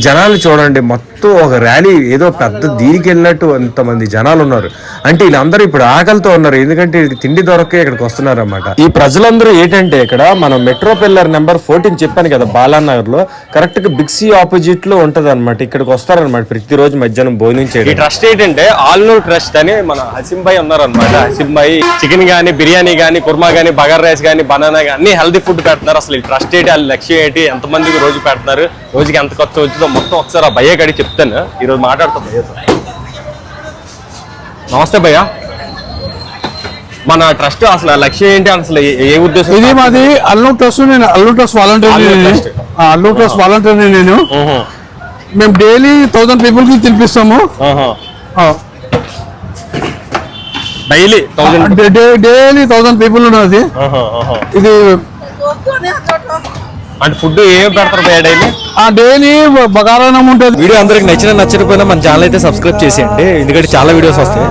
జనాలు చూడండి, మొత్తం ఒక ర్యాలీ ఏదో పెద్ద దీనికి వెళ్ళినట్టు అంతమంది జనాలు ఉన్నారు. అంటే వీళ్ళందరూ ఇప్పుడు ఆకలితో ఉన్నారు, ఎందుకంటే తిండి దొరకే ఇక్కడికి వస్తున్నారు అన్నమాట. ఈ ప్రజలందరూ ఏంటంటే ఇక్కడ మనం మెట్రో పిల్లర్ నెంబర్ 14 చెప్పాను కదా, బాలానగర్ లో కరెక్ట్ గా బిగ్ సి ఆపోజిట్ లో ఉంటది అనమాట. ఇక్కడికి వస్తారనమాట ప్రతిరోజు మధ్యాహ్నం భోజనం చేయడం. ఈ ట్రస్ట్ ఏంటంటే ఆల్నూర్ ట్రస్ట్ అని మన హసీం భాయ్ ఉన్నారనమాట. హసీం భాయ్ చికెన్ గానీ, బిర్యానీ గానీ, కుర్మా గానీ, బగార్ రైస్ గానీ, బనానా గానీ అన్ని హెల్తీ ఫుడ్ పెడుతున్నారు. అసలు ఈ ట్రస్ట్ ఏంటి, వాళ్ళ లక్ష్యం ఏంటి, ఎంతమందికి రోజు పెడుతున్నారు, రోజుకి ఎంత ఖర్చు వచ్చిందో మొత్తం ఒకసారి ఆ భయ్య గడి చెప్తాను. ఈరోజు మాట్లాడతాం భయ్యతో. నమస్తే భయ్య, మన ట్రస్ట్ అసలు లక్ష్యం ఏంటి, అసలు ఏ ఉద్దేశం? ఇది మాది అల్లూరు ట్రస్ట్. నేను అల్లూరు ట్రస్ట్ వాలంటీర్. నేను మేము డైలీ 1000 పీపుల్ కి తినిపిస్తాము. డైలీ 1000 పీపుల్ ఉన్నది. ఇది అంటే ఫుడ్ ఏం పెడతారు డైలీ? డైలీ బగారాన్నం ఉంటుంది. వీడియో అందరికి నచ్చకపోయినా మన ఛానల్ అయితే సబ్స్క్రైబ్ చేసేయండి, ఎందుకంటే చాలా వీడియోస్ వస్తాయి.